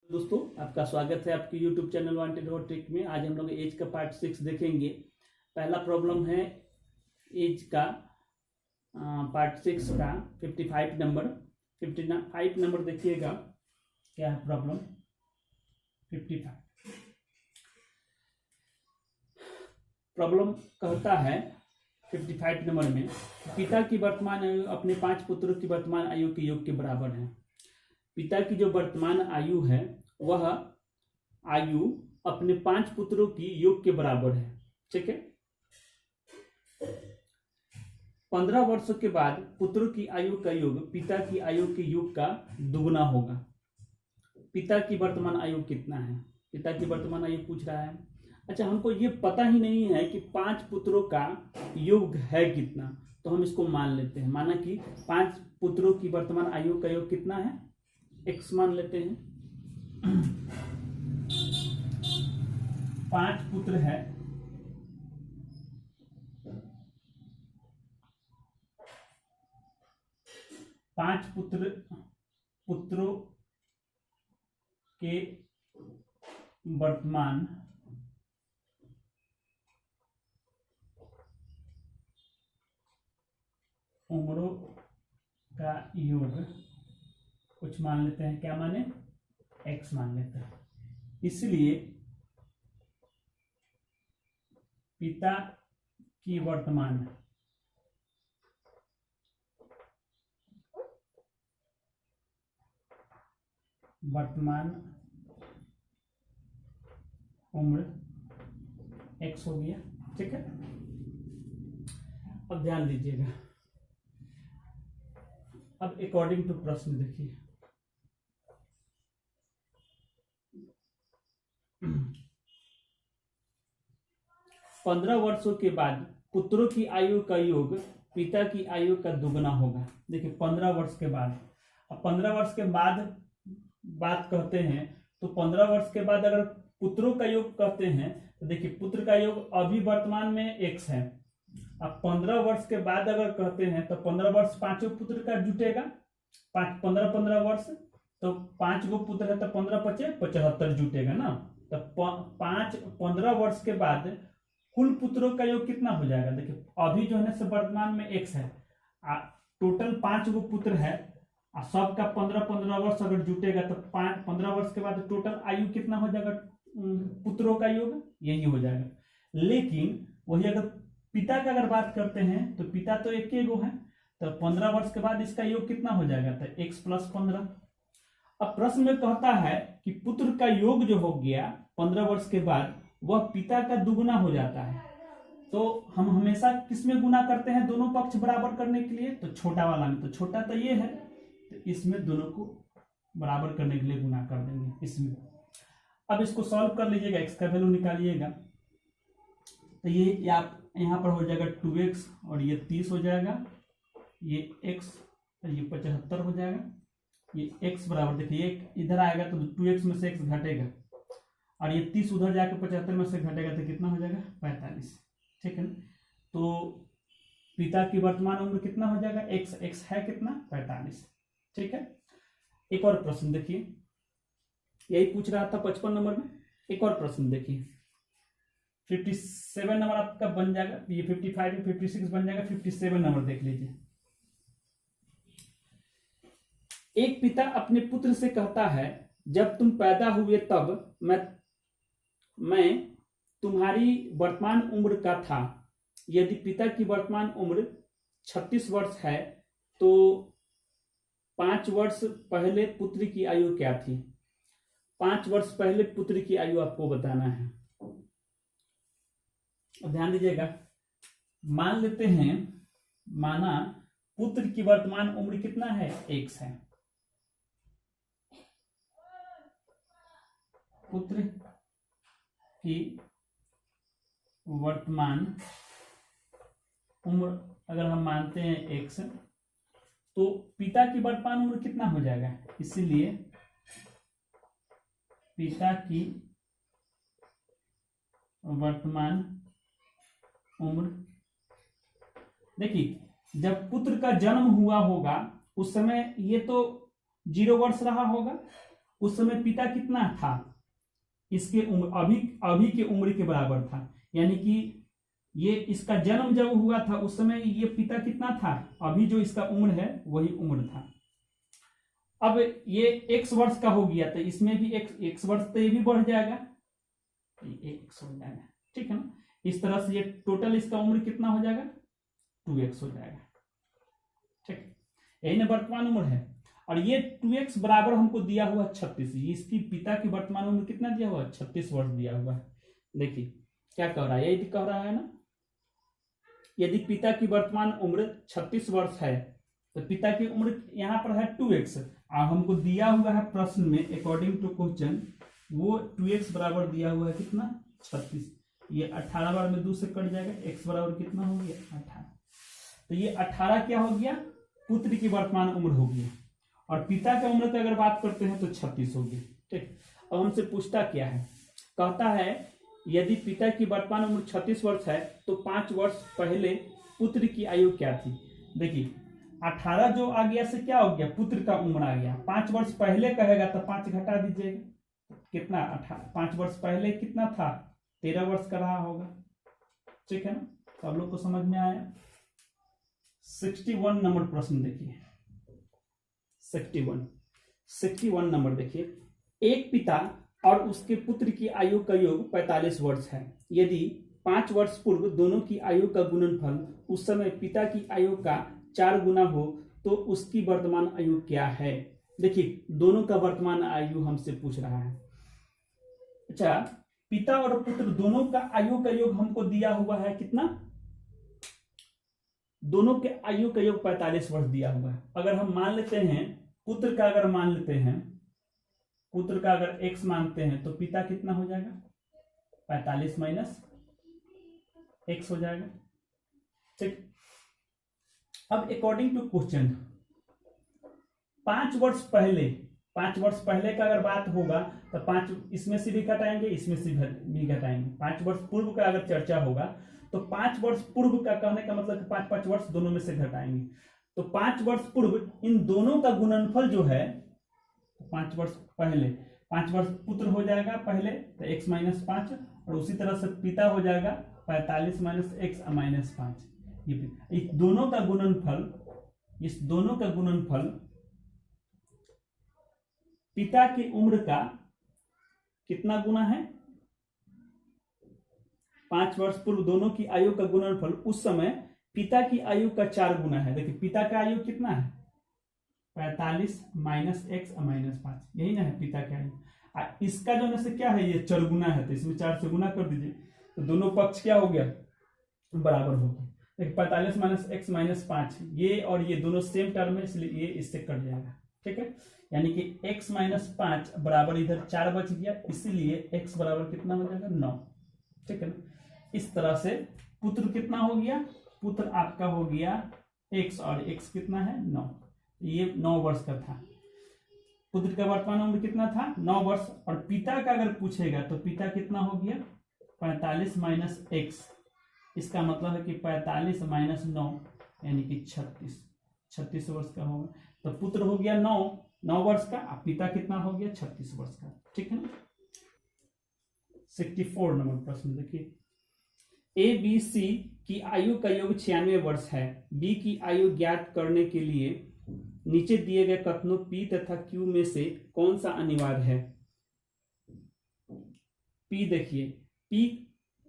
दोस्तों, आपका स्वागत है आपके YouTube चैनल वांटेड हो ट्रिक में। आज हम लोग एज का पार्ट 6 देखेंगे। पहला प्रॉब्लम है एज का पार्ट 6 का 55 नंबर। 55 नंबर देखिएगा क्या है प्रॉब्लम। 55 प्रॉब्लम कहता है 55 नंबर में पिता की वर्तमान आयु अपने 5 पुत्रों की वर्तमान आयु के योग के बराबर है। पिता की जो वर्तमान आयु है वह आयु अपने 5 पुत्रों की योग के बराबर है। ठीक है। 15 वर्षों के बाद पुत्रों की आयु का योग पिता की आयु के योग का दुगना होगा। पिता की वर्तमान आयु कितना है? पिता की वर्तमान आयु पूछ रहा है। अच्छा, हमको ये पता ही नहीं है कि 5 पुत्रों का योग है कितना, तो हम इसको मान लेते हैं। माना कि 5 पुत्रों की वर्तमान आयु का योग कितना है, x मान लेते हैं। 5 पुत्र है, पुत्रों के वर्तमान उम्रों का योग कुछ मान लेते हैं। क्या माने? x मान लेते हैं। इसलिए पिता की वर्तमान उम्र x हो गया। ठीक है। अब ध्यान दीजिएगा। अब अकॉर्डिंग टू प्रश्न देखिए। पंद्रह वर्षों के बाद पुत्रों की आयु का योग पिता की आयु का दुगना होगा। देखिए 15 वर्ष के बाद, अब 15 वर्ष के बाद बात कहते हैं तो 15 वर्ष के बाद अगर पुत्रों का योग कहते हैं तो देखिए पुत्र का योग अभी वर्तमान में x है। अब 15 वर्ष के बाद अगर कहते हैं तो 15 वर्ष 5 पुत्र का जुटेगा। 15 वर्ष तो 5 गो पुत्र है तो 15 × 5 = 75 जुटेगा ना। तो 15 वर्ष के बाद कुल पुत्रों का योग कितना हो जाएगा? देखिए अभी जो है वर्तमान में x है, टोटल 5 गो पुत्र है, सबका 15 वर्ष अगर जुटेगा तो 15 वर्ष के बाद टोटल आयु कितना हो जाएगा पुत्रों का योग? यही हो जाएगा। लेकिन वही अगर पिता का अगर बात करते हैं तो पिता तो एक ही गो है, तो 15 वर्ष के बाद इसका योग कितना हो जाएगा? तो x + 15। अब प्रश्न में कहता है कि पुत्र का योग जो हो गया 15 वर्ष के बाद वह पिता का दुगुना हो जाता है। तो हम हमेशा किसमें गुना करते हैं? दोनों पक्ष बराबर करने के लिए, तो छोटा वाला में। तो छोटा तो ये है, तो इसमें दोनों को बराबर करने के लिए गुना कर देंगे इसमें। अब इसको सॉल्व कर लीजिएगा, x का वैल्यू निकालिएगा। तो ये आप यहाँ पर हो जाएगा 2x और ये 30 हो जाएगा, ये x और ये 75 हो जाएगा। ये x बराबर देखिए एक इधर आएगा तो 2x में से x घटेगा और ये 30 उधर जाके 75 में से घटेगा तो कितना हो जाएगा? 45। ठीक है। तो पिता की वर्तमान उम्र कितना हो जाएगा? x है कितना? 45। ठीक है। एक और प्रश्न देखिए, यही पूछ रहा था 55 नंबर में। एक और प्रश्न देखिए, 57 नंबर आपका बन जाएगा। ये 55 56 बन जाएगा। 57 नंबर देख लीजिए। एक पिता अपने पुत्र से कहता है, जब तुम पैदा हुए तब मैं तुम्हारी वर्तमान उम्र का था। यदि पिता की वर्तमान उम्र 36 वर्ष है तो 5 वर्ष पहले पुत्र की आयु क्या थी? 5 वर्ष पहले पुत्र की आयु आपको बताना है। अब ध्यान दीजिएगा। मान लेते हैं, माना पुत्र की वर्तमान उम्र कितना है? x है। पुत्र की वर्तमान उम्र अगर हम मानते हैं x, तो पिता की वर्तमान उम्र कितना हो जाएगा? इसलिए पिता की वर्तमान उम्र, देखिए जब पुत्र का जन्म हुआ होगा उस समय ये तो 0 वर्ष रहा होगा उस समय पिता कितना था, इसके उम्र अभी के उम्र के बराबर था, यानी कि ये इसका जन्म जब हुआ था उस समय ये पिता कितना था, अभी जो इसका उम्र है वही उम्र था। अब ये x वर्ष का हो गया तो इसमें भी x वर्ष तो ये भी बढ़ जाएगा, ये x हो जाएगा, ठीक है ना। इस तरह से ये टोटल इसका उम्र कितना हो जाएगा, 2x हो जाएगा, ठीक। यही ना वर्तमान उम्र है। और ये 2x बराबर हमको दिया हुआ 36, इसकी पिता की वर्तमान उम्र कितना दिया हुआ, 36 वर्ष दिया हुआ है। देखिए क्या कह रहा है, यही कह रहा है ना, यदि पिता की वर्तमान उम्र 36 वर्ष है तो पिता की उम्र यहाँ पर है 2x, और हमको दिया हुआ है प्रश्न में अकॉर्डिंग टू क्वेश्चन वो 2x बराबर दिया हुआ है कितना, 36। ये 18 बार में 2 से कट जाएगा, x बराबर कितना हो गया, 18। तो ये 18 क्या हो गया, पुत्र की वर्तमान उम्र हो गया, और पिता की उम्र की अगर बात करते हैं तो 36 हो गई, ठीक। अब हमसे पूछता क्या है, कहता है यदि पिता की वर्तमान उम्र 36 वर्ष है तो 5 वर्ष पहले पुत्र की आयु क्या थी। देखिए 18 जो आ गया से क्या हो गया, पुत्र का उम्र आ गया। 5 वर्ष पहले कहेगा तो 5 घटा दीजिएगा, कितना 5 वर्ष पहले कितना था, 13 वर्ष का रहा होगा, ठीक है ना। तो आप लोग को समझ में आया। 61 नंबर प्रश्न देखिए, 61 नंबर देखिए, एक पिता और उसके पुत्र की आयु का योग 45 वर्ष है। यदि 5 वर्ष पूर्व दोनों की आयु का गुणनफल उस समय पिता की आयु का 4 गुना हो तो उसकी वर्तमान आयु क्या है। देखिए दोनों का वर्तमान आयु हमसे पूछ रहा है। अच्छा, पिता और पुत्र दोनों का आयु का योग हमको दिया हुआ है कितना, दोनों के आयु का योग 45 वर्ष दिया हुआ है। अगर हम मान लेते हैं पुत्र का, अगर मान लेते हैं पुत्र का अगर x मानते हैं तो पिता कितना हो जाएगा, 45 माइनस x हो जाएगा, ठीक। अब अकॉर्डिंग टू क्वेश्चन 5 वर्ष पहले का अगर बात होगा तो 5 इसमें से भी घटाएंगे, इसमें से भी घटाएंगे। 5 वर्ष पूर्व का अगर चर्चा होगा तो 5 वर्ष पूर्व का कहने का मतलब 5-5 वर्ष दोनों में से घटाएंगे। तो 5 वर्ष पूर्व इन दोनों का गुणनफल जो है, 5 वर्ष पहले 5 वर्ष पुत्र हो जाएगा पहले तो x माइनस 5, और उसी तरह से पिता हो जाएगा 45 माइनस x माइनस 5। इस दोनों का गुणनफल पिता की उम्र का कितना गुना है, 5 वर्ष पूर्व दोनों की आयु का गुणनफल उस समय पिता की आयु का 4 गुना है। देखिए पिता का आयु कितना है, 45 माइनस x माइनस 5, यही ना है पिता का आयु। इसका जो ना से क्या है, ये 4 गुना है तो इसमें 4 से गुना कर दीजिए तो दोनों पक्ष क्या हो गया, बराबर हो गया। देखिए 45 माइनस x माइनस 5, ये और ये दोनों सेम टर्म है इसलिए ये इससे कट जाएगा, ठीक है। यानी कि x माइनस 5 बराबर इधर 4 बच गया, इसीलिए x बराबर कितना हो जाएगा, 9, ठीक है ना। इस तरह से पुत्र कितना हो गया, पुत्र आपका हो गया x, और x कितना है, 9, ये 9 वर्ष का था। पुत्र का वर्तमान उम्र कितना था, 9 वर्ष। और पिता का अगर पूछेगा तो पिता कितना हो गया, 45 माइनस x, इसका मतलब है कि 45 माइनस 9 यानी कि 36 वर्ष का होगा। तो पुत्र हो गया 9 वर्ष का, पिता कितना हो गया, 36 वर्ष का, ठीक है ना। 64 नंबर प्रश्न देखिए, ए बी सी की आयु का योग 96 वर्ष है। बी की आयु ज्ञात करने के लिए नीचे दिए गए कथनों P तथा Q में से कौन सा अनिवार्य है। P देखिए, P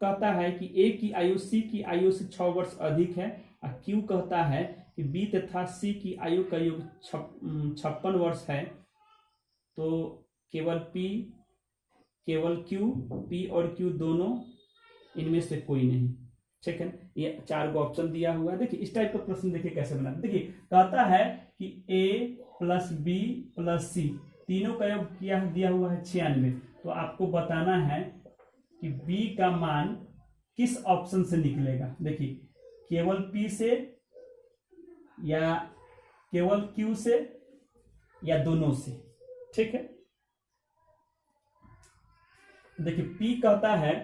कहता है कि A की आयु C की आयु से 6 वर्ष अधिक है, और Q कहता है कि B तथा C की आयु का योग 56 वर्ष है। तो केवल Q, P और Q दोनों, इनमें से कोई नहीं, ठीक है। ये 4 को ऑप्शन दिया हुआ है। देखिए इस टाइप का प्रश्न देखिए कैसे बनाते। देखिए कहता है कि A plus B plus C तीनों का योग किया दिया हुआ है 96, तो आपको बताना है कि B का मान किस ऑप्शन से निकलेगा। देखिए केवल P से, या केवल Q से, या दोनों से, ठीक है। देखिए P कहता है,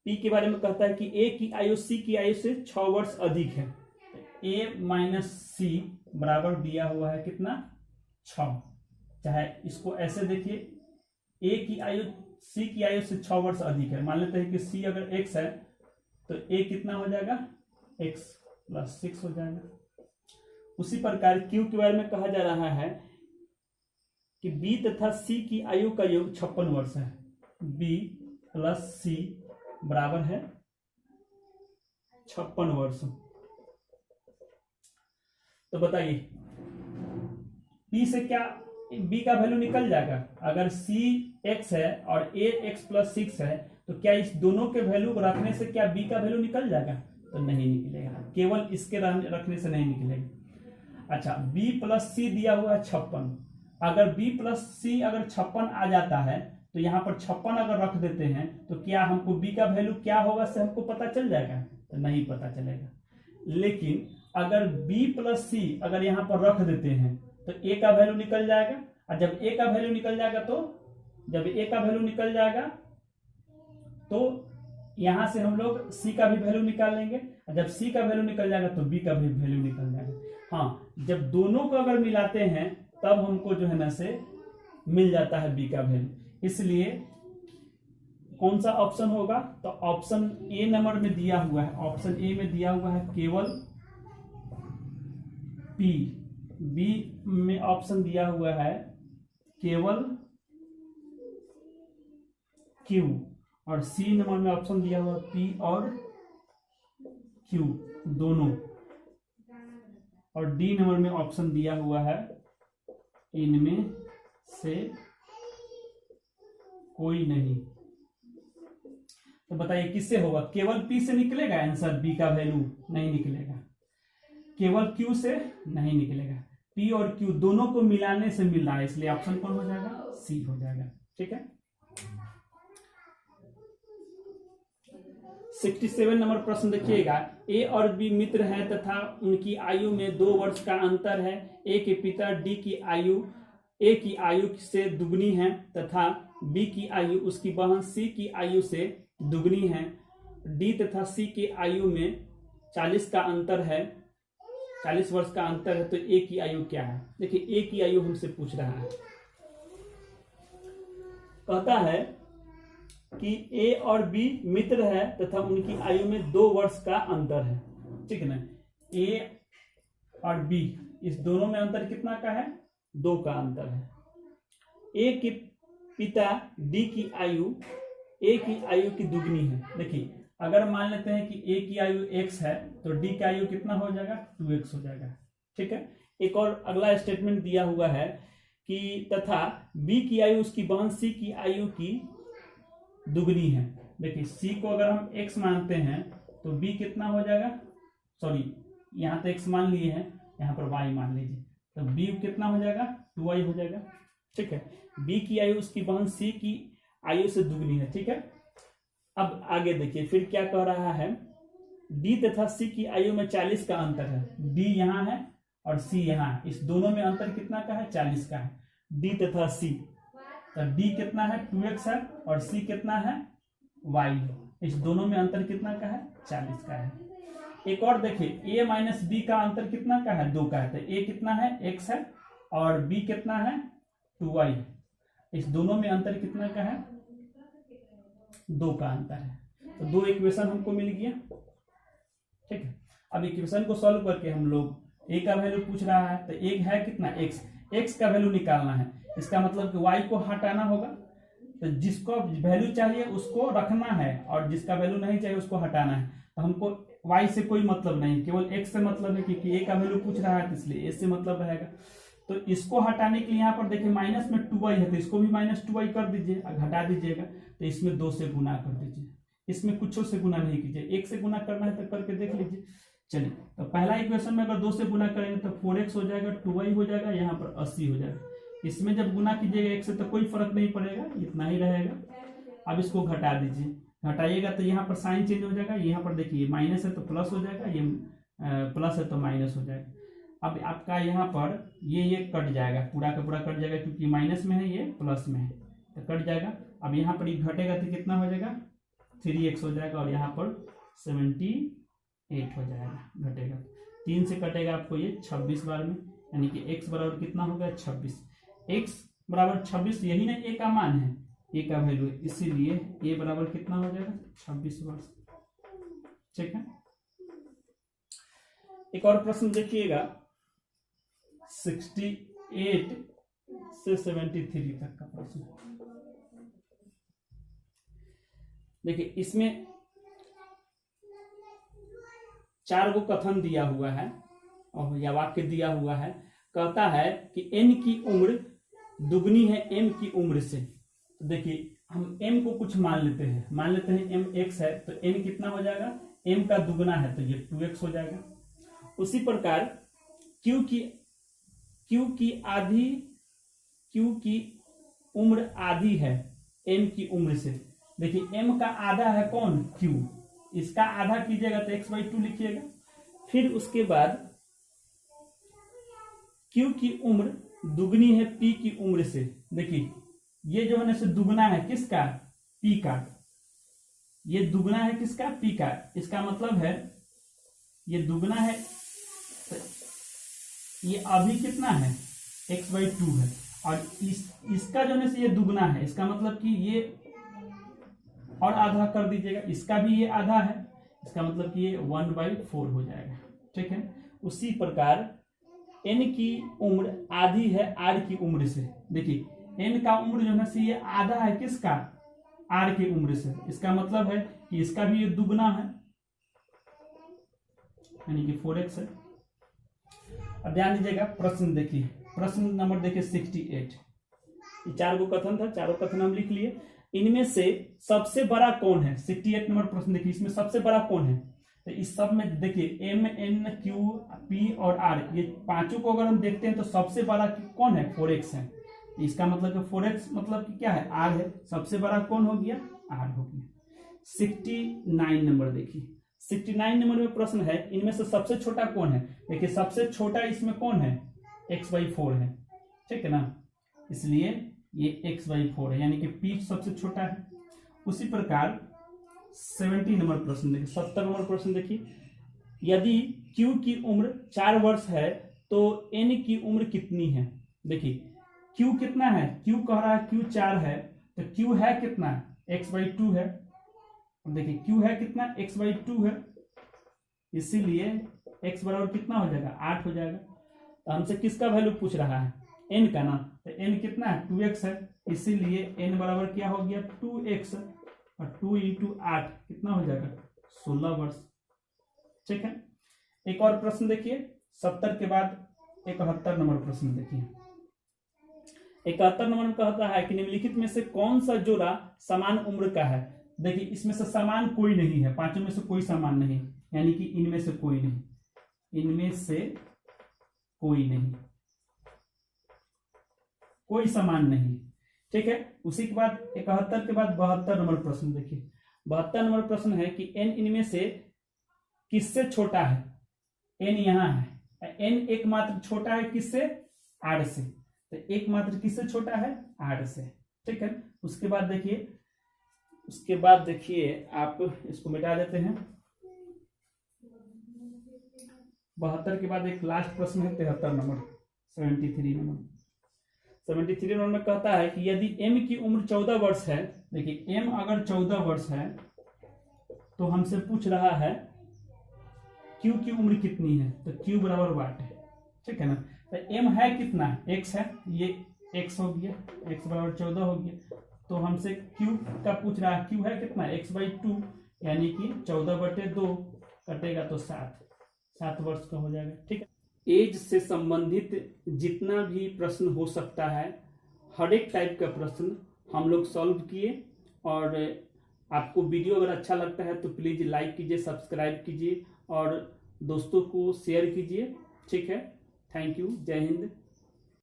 P के बारे में कहता है कि A की आयु C की आयु से 6 वर्ष अधिक है। A माइनस C बराबर दिया हुआ है कितना, 6, चाहे इसको ऐसे देखिए, ए की आयु सी की आयु से 6 वर्ष अधिक है। मान लेते हैं कि सी अगर x है तो ए कितना हो जाएगा, x + 6 हो जाएगा। उसी प्रकार क्यू के बारे में कहा जा रहा है कि बी तथा सी की आयु का योग 56 वर्ष है। बी + सी बराबर है 56 वर्ष। तो बताइए बी से क्या बी का वैल्यू निकल जाएगा। अगर सी x है और ए x + 6 है तो क्या इस दोनों के वैल्यू को रखने से क्या बी का वैल्यू निकल जाएगा? तो नहीं निकलेगा, केवल इसके रखने से नहीं निकलेगा। अच्छा, b + c दिया हुआ है 56। अगर b + c अगर 56 आ जाता है तो यहाँ पर 56 अगर रख देते हैं तो क्या हमको b का वैल्यू क्या होगा से हमको पता चल जाएगा? तो नहीं पता चलेगा। लेकिन अगर b + c अगर यहाँ पर रख देते हैं तो a का वैल्यू निकल जाएगा। और जब a का वैल्यू निकल जाएगा तो यहां से हम लोग c का भी वैल्यू निकाल लेंगे। और जब c का वैल्यू निकल जाएगा तो b का भी वैल्यू निकल जाएगा। हाँ, जब दोनों को अगर मिलाते हैं तब हमको जो है ना से मिल जाता है b का वैल्यू। इसलिए कौन सा ऑप्शन होगा? तो ऑप्शन ए नंबर में दिया हुआ है, ऑप्शन ए में दिया हुआ है केवल p। बी में ऑप्शन दिया हुआ है केवल q, और सी नंबर में ऑप्शन दिया हुआ p और q दोनों, और डी नंबर में ऑप्शन दिया हुआ है इनमें से कोई नहीं। तो बताइए किससे होगा? केवल p से निकलेगा आंसर, b का वैल्यू नहीं निकलेगा। केवल q से नहीं निकलेगा, p और q दोनों को मिलाने से मिल रहा है, इसलिए ऑप्शन कौन हो जाएगा? सी हो जाएगा। ठीक है। 67 नंबर प्रश्न देखिएगा। ए और बी मित्र हैं तथा उनकी आयु में 2 वर्ष का अंतर है। ए के पिता डी की आयु ए की आयु से दुगनी है तथा बी की आयु उसकी बहन सी की आयु से दुगनी है। डी तथा सी की आयु में 40 का अंतर है, 40 वर्ष का अंतर है। तो ए की आयु क्या है? देखिए ए की आयु हमसे पूछ रहा है। कहता है कि ए और बी मित्र है तथा उनकी आयु में 2 वर्ष का अंतर है। ठीक है ना। ए और बी इस दोनों में अंतर कितना का है? 2 का अंतर है। ए के पिता डी की आयु ए की आयु की दुगनी है। देखिए अगर मान लेते हैं कि ए की आयु x है तो डी की आयु कितना हो जाएगा? 2x हो जाएगा। ठीक है। एक और अगला स्टेटमेंट दिया हुआ है कि तथा b की आयु उसकी बहन c की आयु की दुगनी है। देखिए c को अगर हम x मानते हैं तो b कितना हो जाएगा? सॉरी, यहाँ तो x मान लिए हैं, यहाँ पर y मान लीजिए, तो b कितना हो जाएगा? 2y हो जाएगा। ठीक है। b की आयु उसकी बहन c की आयु से दुगनी है। ठीक है। अब आगे देखिए फिर क्या कह रहा है। d तथा c की आयु में 40 का अंतर है। d यहाँ है और c यहाँ है, इस दोनों में अंतर कितना का है? 40 का है। d तथा c, तो d कितना है? 2x है, और c कितना है? y। इस दोनों में अंतर कितना का है? 40 का है। एक और देखिए a माइनस b का अंतर कितना का है? 2 का है। तो a कितना है? x है, और b कितना है? 2y। इस दोनों में अंतर कितना का है? 2 का अंतर है। तो 2 इक्वेशन हमको मिल गया। ठीक है। अब इक्वेशन को सॉल्व करके हम लोग a का वैल्यू पूछ रहा है, तो एक है कितना? x का वैल्यू निकालना है। इसका मतलब कि y को हटाना होगा। तो जिसको वैल्यू चाहिए उसको रखना है और जिसका वैल्यू नहीं चाहिए उसको हटाना है। तो हमको y से कोई मतलब नहीं, केवल x से मतलब है, क्योंकि a का वैल्यू पूछ रहा है इसलिए a से मतलब रहेगा। तो इसको हटाने के लिए यहाँ पर देखिए माइनस में 2y है, तो इसको भी -2y कर दीजिए, घटा दीजिएगा। तो इसमें 2 से गुना कर दीजिए, इसमें कुछ से गुना नहीं कीजिए। 1 से गुना करना है तो करके देख लीजिए। चलिए, तो पहला इक्वेशन में अगर 2 से गुना करेंगे तो 4x हो जाएगा, 2y हो जाएगा, यहाँ पर 80 हो जाएगा। इसमें जब गुना कीजिएगा 1 से तो कोई फर्क नहीं पड़ेगा, इतना ही रहेगा। अब इसको घटा दीजिए, घटाइएगा तो यहाँ पर साइन चेंज हो जाएगा। यहाँ पर देखिए माइनस है तो प्लस हो जाएगा, ये प्लस है तो माइनस हो जाएगा। अब आपका यहाँ पर ये कट जाएगा, पूरा का पूरा कट जाएगा, क्योंकि माइनस में है, ये प्लस में है तो कट जाएगा। अब यहाँ पर ये घटेगा तो कितना हो जाएगा? 3x हो जाएगा, और यहाँ पर 78 हो जाएगा, घटेगा 3 से कटेगा आपको ये 26 बार में, यानी कि x बराबर कितना होगा? 26। x बराबर 26, यही ना ए का मान है, ए का वैल्यू है, इसीलिए ए बराबर कितना हो जाएगा 26 वर्ष। ठीक है। एक और प्रश्न देखिएगा 68 से 73 तक का प्रश्न। देखिए इसमें 4 गो कथन दिया हुआ है और या वाक्य दिया हुआ है। कहता है कि n की उम्र दुगनी है m की उम्र से। तो देखिए हम m को कुछ मान लेते हैं m x है, तो n कितना हो जाएगा, m का दुगना है तो ये 2x हो जाएगा। उसी प्रकार q की उम्र आधी है m की उम्र से। देखिए m का आधा है कौन, q, इसका आधा कीजिएगा तो x/2 लिखिएगा। फिर उसके बाद q की उम्र दुगनी है p की उम्र से। देखिए ये जो है ना दुगना है किसका, p का, ये दुगना है किसका, p का। इसका मतलब है ये दुगना है, ये अभी कितना है x/2 है, और इसका जो है ये दुगना है, इसका मतलब कि ये और आधा कर दीजिएगा, इसका भी ये आधा है, इसका मतलब कि ये 1/4 हो जाएगा। ठीक है। उसी प्रकार n की उम्र आधी है r की उम्र से। देखिए n का उम्र जो है ये आधा है किसका, r की उम्र से। इसका मतलब है कि इसका भी ये दुगना है, यानी कि 4x है। अब ध्यान दीजिएगा प्रश्न देखिए, प्रश्न नंबर देखिए 68। ये 4 गो कथन था, चारों कथन हम लिख लिए। इनमें से सबसे बड़ा कौन है, 68 नंबर प्रश्न देखिए, इसमें सबसे बड़ा कौन है। तो इस सब में देखिए m n q p और r, ये पांचों को अगर हम देखते हैं तो सबसे बड़ा कौन है, 4x है। इसका मतलब कि 4x मतलब कि क्या है, r है। सबसे बड़ा कौन हो गया, r हो गया। 69 नंबर देखिए, 69 नंबर में प्रश्न है इनमें से सबसे छोटा कौन है। देखिए सबसे छोटा इसमें कौन है, x/4 है। ठीक है ना, इसलिए ये x/4 है, यानी कि p सबसे छोटा है। उसी प्रकार 70 नंबर प्रश्न देखिए, 70 नंबर प्रश्न देखिए, यदि q की उम्र 4 वर्ष है तो n की उम्र कितनी है। देखिए q कितना है, q कह रहा है q 4 है, तो q है कितना, x/2 है। देखिए q है कितना, x/2 है, इसीलिए x बराबर कितना हो जाएगा, 8 हो जाएगा। तो हमसे किसका वैल्यू पूछ रहा है, n का ना, तो n कितना है, 2x है, इसीलिए n बराबर क्या हो गया, 2x, और 2 × 8 कितना हो जाएगा, 16 वर्ष। ठीक है। एक और प्रश्न देखिए 70 के बाद 71 नंबर प्रश्न देखिए। 71 नंबर में कहता है कि निम्नलिखित में से कौन सा जोड़ा समान उम्र का है। देखिए इसमें से समान कोई नहीं है, पांचों में से कोई समान नहीं, यानी कि इनमें से कोई नहीं, इनमें से कोई नहीं, कोई समान नहीं। ठीक है। उसी के बाद 71 के बाद 72 नंबर प्रश्न देखिए। 72 नंबर प्रश्न है कि n इनमें से किससे छोटा है। n यहां है, n एकमात्र छोटा है किससे, r से। तो एकमात्र किससे छोटा है, r से। ठीक है। उसके बाद देखिए आप इसको मिटा देते हैं। 72 के बाद एक लास्ट प्रश्न है 73 नंबर, 73 नंबर। 73 नंबर में कहता है कि यदि m की उम्र 14 वर्ष है। देखिए m अगर 14 वर्ष है तो हमसे पूछ रहा है q की उम्र कितनी है, तो q बराबर वाट है। ठीक है ना। तो m है कितना, x है, ये x हो गया, x बराबर 14 हो गया। तो हमसे q का पूछ रहा है, q है कितना, x/2, यानी कि 14/2 कटेगा तो 7 वर्ष का हो जाएगा। ठीक है। एज से संबंधित जितना भी प्रश्न हो सकता है, हर एक टाइप का प्रश्न हम लोग सॉल्व किए। और आपको वीडियो अगर अच्छा लगता है तो प्लीज लाइक कीजिए, सब्सक्राइब कीजिए और दोस्तों को शेयर कीजिए। ठीक है। Thank you. जय हिंद।